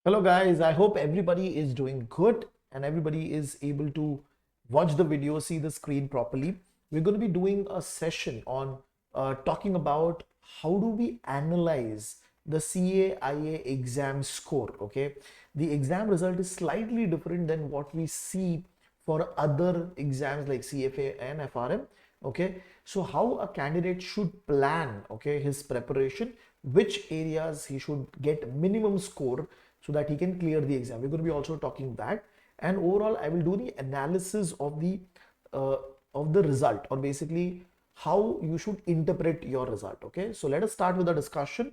Hello guys, I hope everybody is doing good and everybody is able to watch the video, see the screen properly. We're going to be doing a session on talking about how do we analyze the CAIA exam score. Okay, the exam result is slightly different than what we see for other exams like CFA and FRM. Okay, so how a candidate should plan, okay, his preparation, which areas he should get minimum score so that he can clear the exam. We're going to be also talking that, and overall I will do the analysis uh, of the result, or basically how you should interpret your result. Okay, so let us start with the discussion.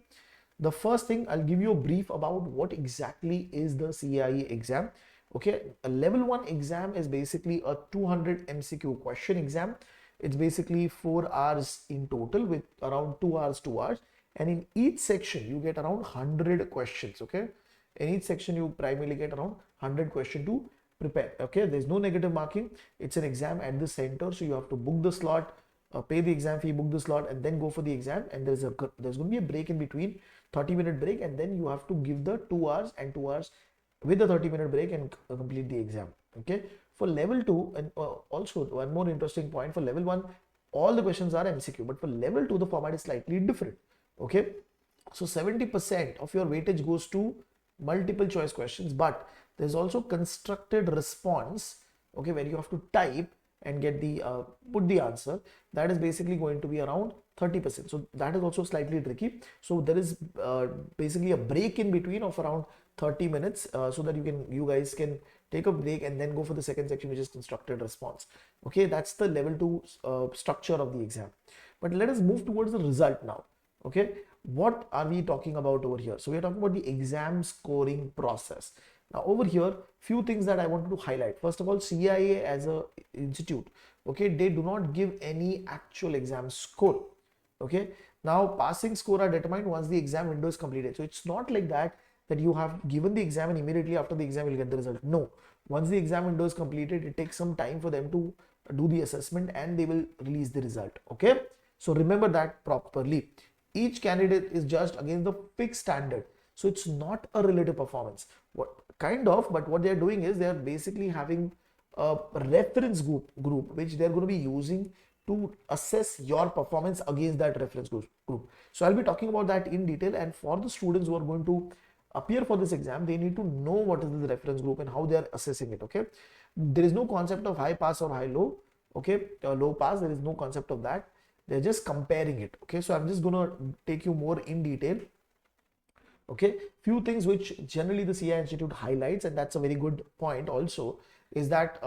The first thing, I'll give you a brief about what exactly is the CAIE exam. Okay, a level 1 exam is basically a 200 MCQ question exam. It's basically 4 hours in total with around 2 hours, and in each section you get around 100 questions. Okay, in each section you primarily get around 100 questions to prepare. Okay, there's no negative marking. It's an exam at the center, so you have to book the slot, pay the exam fee, book the slot, and then go for the exam. And there's going to be a break in between, 30-minute break, and then you have to give the 2 hours and 2 hours with the 30-minute break and complete the exam. Okay, for level 2, and also one more interesting point, for level 1 all the questions are MCQ, but for level 2 the format is slightly different. Okay, so 70% of your weightage goes to multiple choice questions, but there's also constructed response, okay, where you have to type and get the put the answer. That is basically going to be around 30%. So that is also slightly tricky. So there is basically a break in between of around 30 minutes, so that you guys can take a break and then go for the second section, which is constructed response. Okay, that's the level 2 structure of the exam. But let us move towards the result now. Okay, what are we talking about over here? So we are talking about the exam scoring process. Now over here, few things that I wanted to highlight. First of all, CAIA as a institute, okay, they do not give any actual exam score. Okay, now passing score are determined once the exam window is completed. So it's not like that you have given the exam and immediately after the exam you'll get the result. No, once the exam window is completed, it takes some time for them to do the assessment and they will release the result. Okay, so remember that properly. Each candidate is judged against the fixed standard, so it's not a relative performance. What kind of, but what they're doing is they're basically having a reference group which they're going to be using to assess your performance against that reference group. So I'll be talking about that in detail, and for the students who are going to appear for this exam, they need to know what is this reference group and how they are assessing it. Okay, there is no concept of high pass or high low. Okay, low pass, there is no concept of that. They're just comparing it. Okay, so I'm just gonna take you more in detail. Okay, few things which generally the CAIA Institute highlights, and that's a very good point also, is that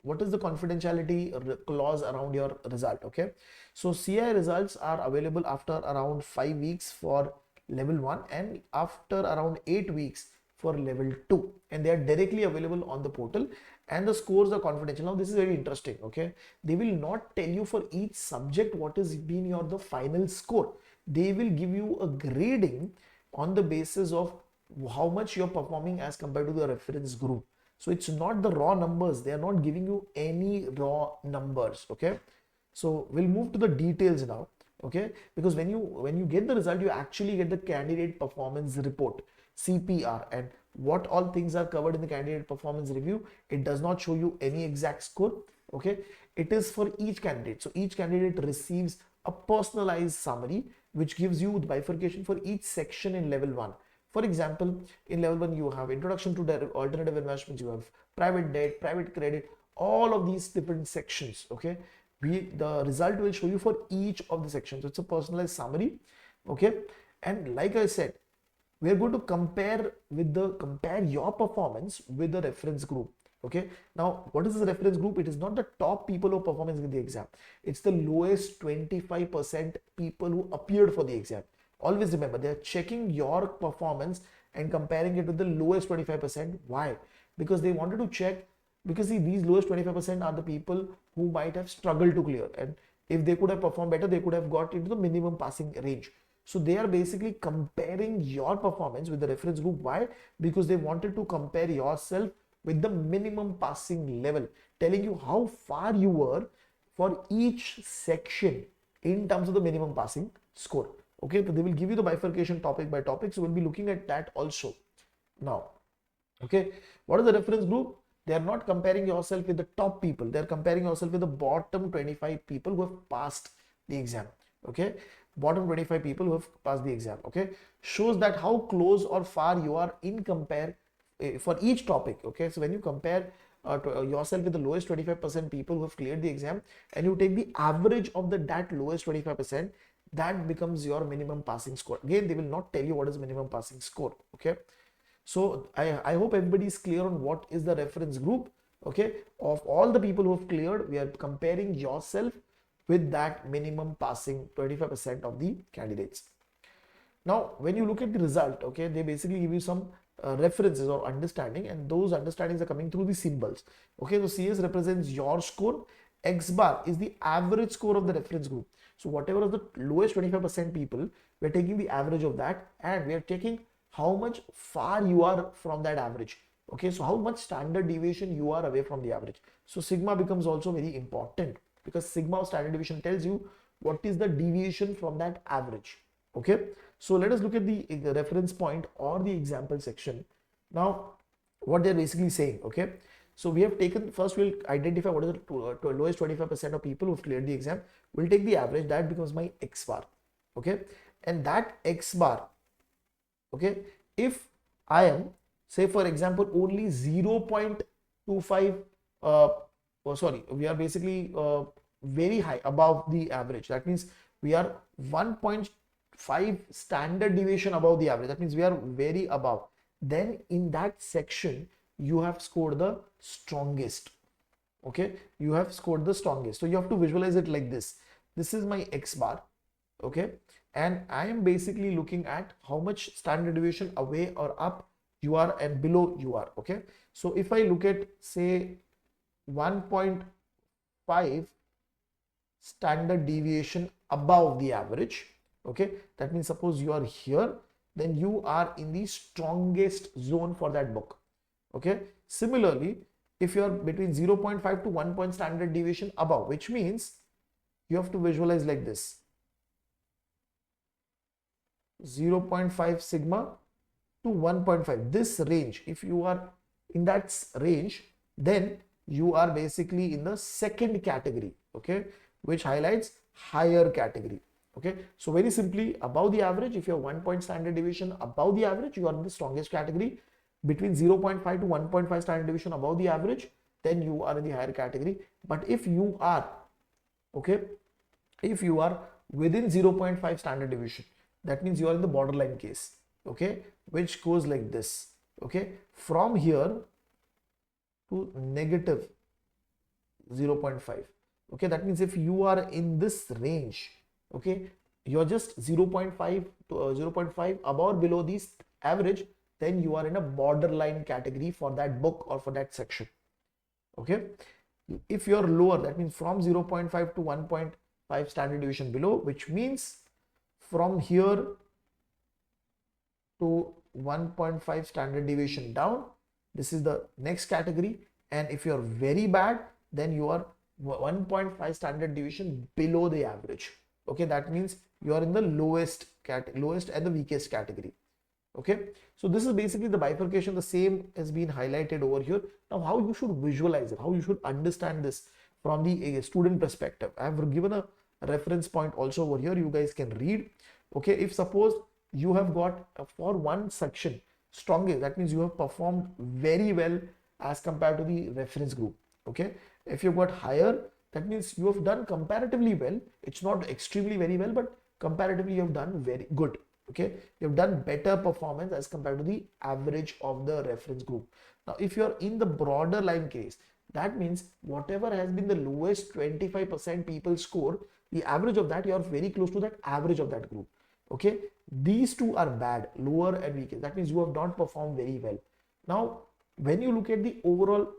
what is the confidentiality clause around your result. Okay, so CAIA results are available after around 5 weeks for level 1 and after around 8 weeks for level 2, and they are directly available on the portal, and the scores are confidential. Now this is very interesting. Okay, they will not tell you for each subject what is being your the final score. They will give you a grading on the basis of how much you're performing as compared to the reference group. So it's not the raw numbers. They are not giving you any raw numbers. Okay, so we'll move to the details now. Okay, because when you get the result, you actually get the candidate performance report, CPR, and what all things are covered in the candidate performance review. It does not show you any exact score. Okay, it is for each candidate. So each candidate receives a personalized summary which gives you the bifurcation for each section in level 1. For example, in level 1 you have introduction to alternative investments, you have private debt, private credit, all of these different sections. Okay, the result will show you for each of the sections. So it's a personalized summary. Okay, and like I said, we are going to compare your performance with the reference group. Okay, now what is the reference group? It is not the top people who are performing in the exam. It's the lowest 25% people who appeared for the exam. Always remember, they are checking your performance and comparing it with the lowest 25%. Why? Because they wanted to check, because see, these lowest 25% are the people who might have struggled to clear, and if they could have performed better, they could have got into the minimum passing range. So they are basically comparing your performance with the reference group. Why? Because they wanted to compare yourself with the minimum passing level, telling you how far you were for each section in terms of the minimum passing score. Okay, so they will give you the bifurcation topic by topic, so we'll be looking at that also. Now Okay, what is the reference group? They are not comparing yourself with the top people, they are comparing yourself with the bottom 25 people who have passed the exam. Okay, bottom 25 people who have passed the exam. Okay, shows that how close or far you are in compare for each topic. Okay, so when you compare yourself with the lowest 25% people who have cleared the exam, and you take the average of that lowest 25%, that becomes your minimum passing score. Again, they will not tell you what is minimum passing score. Okay, so I hope everybody is clear on what is the reference group. Okay, of all the people who have cleared, we are comparing yourself with that minimum passing 25% of the candidates. Now, when you look at the result, okay, they basically give you some references or understanding, and those understandings are coming through the symbols. Okay, so CS represents your score, X bar is the average score of the reference group. So whatever is the lowest 25% people, we're taking the average of that, and we are taking how much far you are from that average. Okay, so how much standard deviation you are away from the average. So sigma becomes also very important, because sigma of standard deviation tells you what is the deviation from that average. Okay, so let us look at the reference point or the example section. Now, what they're basically saying. Okay, so we have taken, first we'll identify what is the lowest 25% of people who've cleared the exam. We'll take the average, that becomes my X bar. Okay, and that X bar, okay, if I am, say for example, only 0.25 we are basically very high above the average, that means we are 1.5 standard deviation above the average, that means we are very above, then in that section you have scored the strongest. Okay, you have scored the strongest. So you have to visualize it like this. This is my X bar. Okay, and I am basically looking at how much standard deviation away or up you are and below you are. Okay, so if I look at say 1.5 standard deviation above the average, okay, that means suppose you are here, then you are in the strongest zone for that book. Okay, similarly, if you are between 0.5 to 1 point standard deviation above, which means you have to visualize like this: 0.5 sigma to 1.5, this range. If you are in that range, then you are basically in the second category. Okay, which highlights higher category. Okay, so very simply, above the average, if you have 1 point standard deviation above the average, you are in the strongest category. Between 0.5 to 1.5 standard deviation above the average, then you are in the higher category. But if you are, okay, if you are within 0.5 standard deviation, that means you are in the borderline case. Okay, which goes like this. Okay, from here to negative 0.5. Okay, that means if you are in this range, okay, you're just 0.5 to 0.5 above or below this average, then you are in a borderline category for that book or for that section. Okay, if you're lower, that means from 0.5 to 1.5 standard deviation below, which means from here to 1.5 standard deviation down, this is the next category. And if you're very bad, then you are 1.5 standard deviation below the average. Okay, that means you are in the lowest and the weakest category. Okay, so this is basically the bifurcation. The same has been highlighted over here. Now, how you should visualize it, how you should understand this from the student perspective. I have given a reference point also over here, you guys can read. Okay, if suppose you have got for one section strongest, that means you have performed very well as compared to the reference group. Okay, if you've got higher, that means you have done comparatively well. It's not extremely very well, but comparatively you have done very good. Okay, you've done better performance as compared to the average of the reference group. Now, if you're in the broader line case, that means whatever has been the lowest 25% people score, the average of that, you are very close to that average of that group. Okay, these two are bad, lower and weakest. That means you have not performed very well. Now, when you look at the overall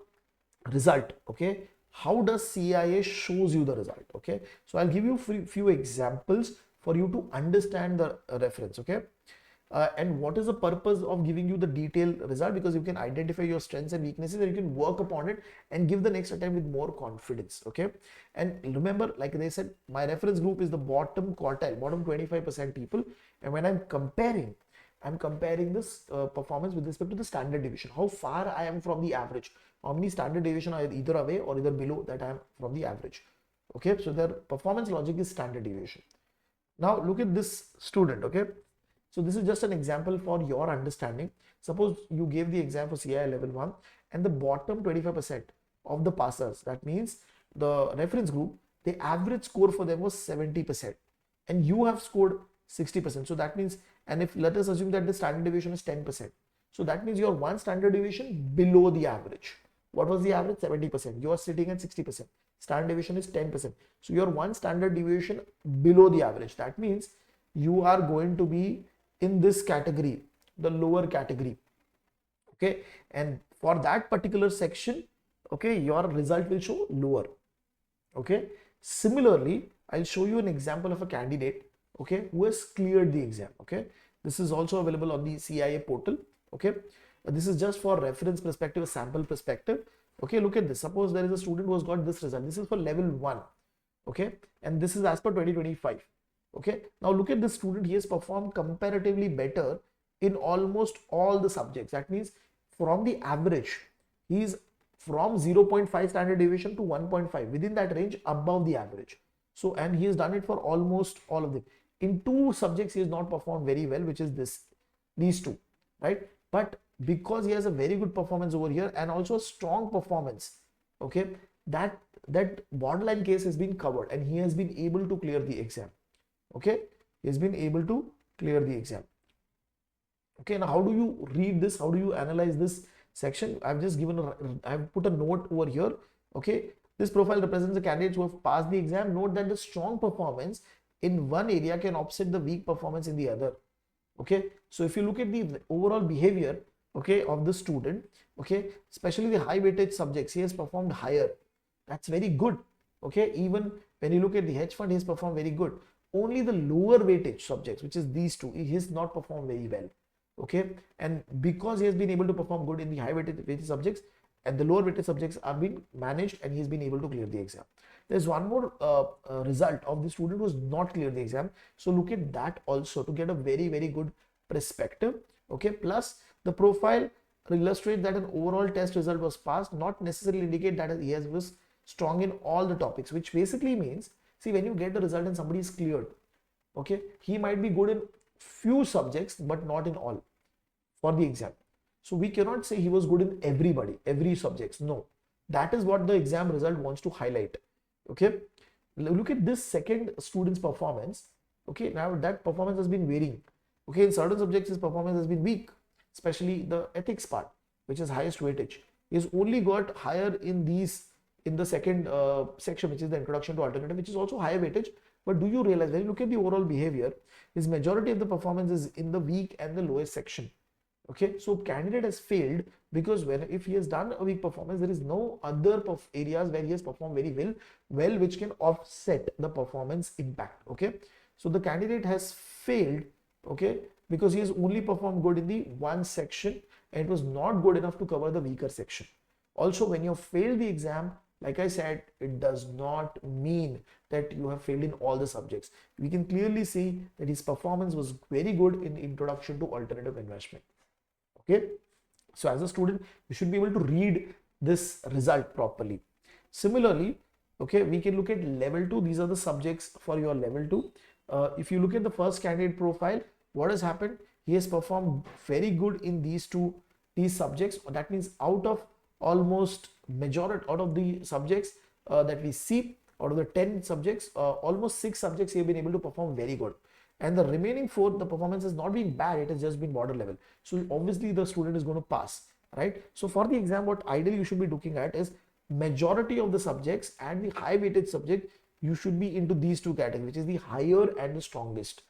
result, okay, how does CAIA shows you the result? Okay, so I'll give you few examples for you to understand the reference. Okay, and what is the purpose of giving you the detailed result? Because you can identify your strengths and weaknesses and you can work upon it and give the next attempt with more confidence. Okay, and remember, like they said, my reference group is the bottom quartile, bottom 25% people, and when I'm comparing, I'm comparing this performance with respect to the standard deviation, how far I am from the average, how many standard deviation are either away or either below that I am from the average. Okay, so their performance logic is standard deviation. Now look at this student. Okay, so this is just an example for your understanding. Suppose you gave the exam for CAIA level 1 and the bottom 25% of the passers, that means the reference group, the average score for them was 70% and you have scored 60%. So that means, and if let us assume that the standard deviation is 10%. So that means you are one standard deviation below the average. What was the average? 70%. You are sitting at 60%. Standard deviation is 10%. So you are one standard deviation below the average. That means you are going to be in this category, the lower category. Okay, and for that particular section, okay, your result will show lower. Okay, similarly, I'll show you an example of a candidate, okay, who has cleared the exam. Okay, this is also available on the CAIA portal. Okay, this is just for reference perspective, a sample perspective. Okay, look at this. Suppose there is a student who has got this result. This is for level 1. Okay, and this is as per 2025. Okay, now look at this student. He has performed comparatively better in almost all the subjects. That means from the average, he is from 0.5 standard deviation to 1.5, within that range, above the average. So, and he has done it for almost all of them. In 2 subjects he has not performed very well, which is these 2, right? But because he has a very good performance over here and also a strong performance, okay, that borderline case has been covered and he has been able to clear the exam. Okay, he has been able to clear the exam. Okay, now how do you read this? How do you analyze this section? I've just I've put a note over here. Okay, this profile represents the candidates who have passed the exam. Note that the strong performance in one area can offset the weak performance in the other. Okay, so if you look at the overall behavior, okay, of the student, okay, especially the high weightage subjects, he has performed higher. That's very good. Okay, even when you look at the hedge fund, he has performed very good. Only the lower weightage subjects, which is these 2, he has not performed very well. Okay, and because he has been able to perform good in the high weightage subjects, and the lower weightage subjects are being managed, and he has been able to clear the exam. There's one more result of the student who has not cleared the exam. So look at that also to get a very, very good perspective. Okay, plus the profile illustrates that an overall test result was passed, not necessarily indicate that he was strong in all the topics, which basically means, see, when you get the result and somebody is cleared, okay, he might be good in few subjects but not in all for the exam. So we cannot say he was good in every subjects. No, that is what the exam result wants to highlight. Okay, look at this second student's performance. Okay, now that performance has been varying. Okay, in certain subjects his performance has been weak, especially the ethics part, which is highest weightage. He's only got higher in the second section, which is the introduction to alternative, which is also higher weightage. But do you realize when you look at the overall behavior, his majority of the performance is in the weak and the lowest section. Okay, so candidate has failed because if he has done a weak performance, there is no other areas where he has performed very well, which can offset the performance impact. Okay, so the candidate has failed, okay, because he has only performed good in the one section and it was not good enough to cover the weaker section. Also, when you have failed the exam, like I said, it does not mean that you have failed in all the subjects. We can clearly see that his performance was very good in introduction to alternative investment. Okay, so as a student, you should be able to read this result properly. Similarly, okay, we can look at level 2. These are the subjects for your level 2. If you look at the first candidate profile, what has happened? He has performed very good in these subjects. That means out of almost majority out of the subjects that we see, out of the 10 subjects, almost 6 subjects he have been able to perform very good. And the remaining 4, the performance has not been bad, it has just been border level. So obviously the student is going to pass, right? So for the exam, what ideally you should be looking at is majority of the subjects and the high weightage subject, you should be into these 2 categories, which is the higher and the strongest.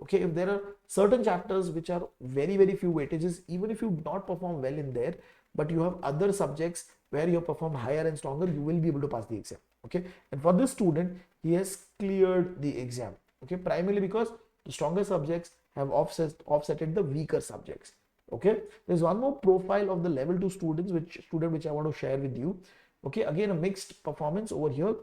Okay, if there are certain chapters which are very few weightages, even if you do not perform well in there, but you have other subjects where you have performed higher and stronger, you will be able to pass the exam. Okay, and for this student, he has cleared the exam. Okay, primarily because the stronger subjects have offsetted the weaker subjects. Okay, there's one more profile of the level 2 students, which I want to share with you. Okay, again a mixed performance over here.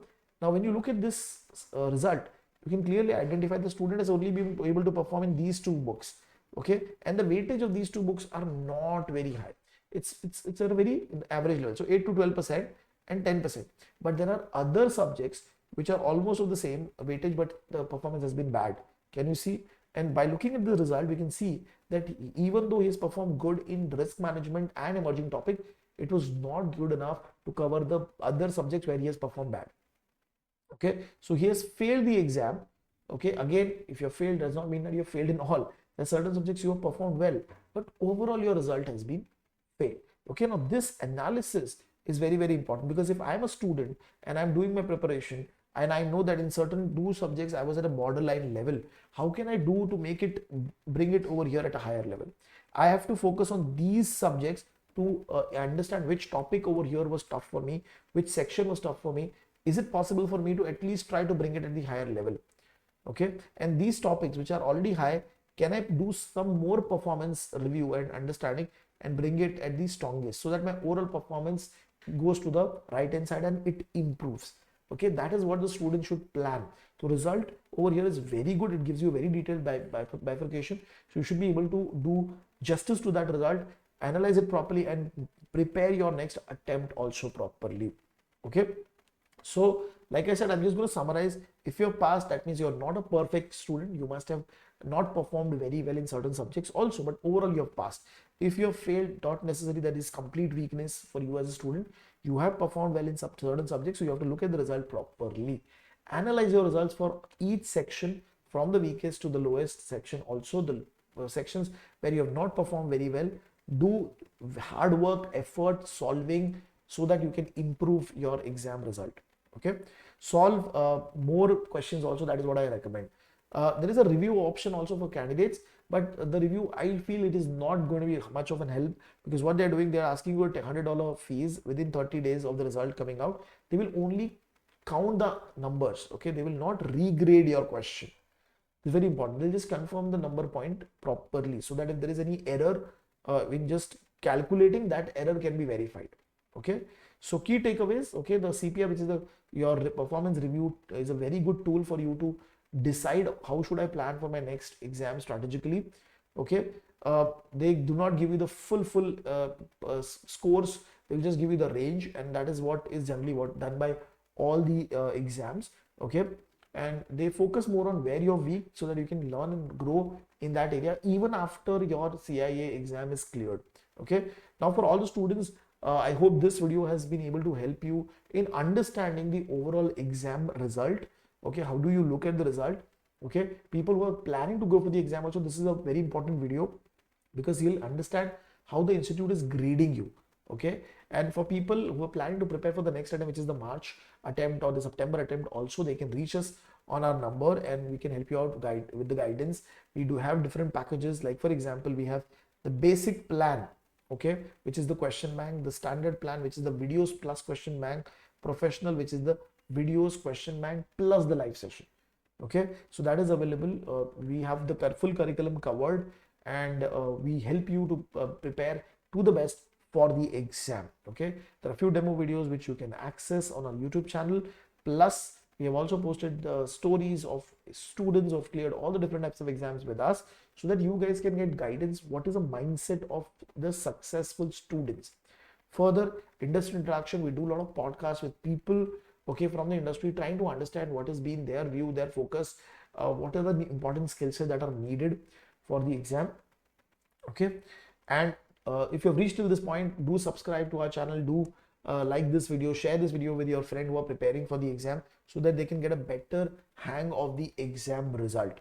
Now when you look at this result, you can clearly identify the student has only been able to perform in these 2 books. Okay, and the weightage of these two books are not very high. It's at a very average level, so 8 to 12% and 10%. But there are other subjects which are almost of the same weightage, but the performance has been bad. Can you see? And by looking at the result, we can see that even though he has performed good in risk management and emerging topic, it was not good enough to cover the other subjects where he has performed bad. Okay, so he has failed the exam. Okay, again, if you failed does not mean that you have failed in all. There are certain subjects you have performed well, but overall your result has been failed. Okay, now this analysis is very, very important, because if I'm a student and I'm doing my preparation and I know that in certain two subjects I was at a borderline level, how can I do to make it, bring it over here at a higher level? I have to focus on these subjects to understand which topic over here was tough for me, which section was tough for me. Is it possible for me to at least try to bring it at the higher level? Okay, and these topics which are already high, can I do some more performance review and understanding and bring it at the strongest, so that my overall performance goes to the right hand side and it improves. Okay, that is what the student should plan. So result over here is very good. It gives you a very detailed bifurcation, so you should be able to do justice to that result, analyze it properly, and prepare your next attempt also properly. Okay, so like I said, I'm just going to summarize. If you're passed, that means you're not a perfect student. You must have not performed very well in certain subjects also, but overall you have passed. If you have failed, not necessarily that is complete weakness for you as a student. You have performed well in certain subjects, so you have to look at the result properly. Analyze your results for each section from the weakest to the lowest section. Also the sections where you have not performed very well, do hard work, effort, solving, so that you can improve your exam result. Okay, solve more questions also. That is what I recommend. There is a review option also for candidates, but the review, I feel it is not going to be much of an help, because what they're doing, they're asking you a $100 fees within 30 days of the result coming out. They will only count the numbers. Okay, they will not regrade your question. It's very important. They'll just confirm the number point properly, so that if there is any error in just calculating, that error can be verified. Okay, so key takeaways. Okay, the CPI, which is the your performance review, is a very good tool for you to decide how should I plan for my next exam strategically. Okay, they do not give you the full scores. They'll just give you the range, and that is what is generally done by all the exams. Okay, and they focus more on where you're weak, so that you can learn and grow in that area even after your CAIA exam is cleared. Okay, now for all the students, I hope this video has been able to help you in understanding the overall exam result. Okay, how do you look at the result? Okay, people who are planning to go for the exam also, this is a very important video, because you'll understand how the institute is grading you. Okay, and for people who are planning to prepare for the next attempt, which is the March attempt or the September attempt, also they can reach us on our number and we can help you out with the guidance. We do have different packages, like for example, we have the basic plan, okay, which is the question bank, the standard plan, which is the videos plus question bank, professional, which is the videos, question bank plus the live session. Okay, so that is available. We have the full curriculum covered, and we help you to prepare to the best for the exam. Okay, there are a few demo videos which you can access on our YouTube channel. Plus, we have also posted stories of students who have cleared all the different types of exams with us, so that you guys can get guidance. What is the mindset of the successful students? Further, industry interaction. We do a lot of podcasts with people, okay, from the industry, trying to understand what has been their view, their focus, what are the important skill sets that are needed for the exam. Okay, and if you have reached till this point, do subscribe to our channel, do like this video, share this video with your friend who are preparing for the exam, so that they can get a better hang of the exam result.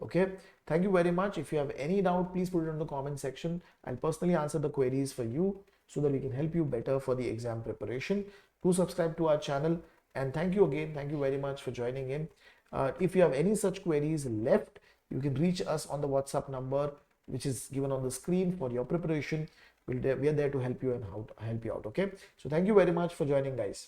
Okay, thank you very much. If you have any doubt, please put it in the comment section. I'll personally answer the queries for you, so that we can help you better for the exam preparation. Do subscribe to our channel, and thank you again. Thank you very much for joining in. If you have any such queries left, you can reach us on the WhatsApp number, which is given on the screen for your preparation. We are there to help you and help you out. Okay, so thank you very much for joining, guys.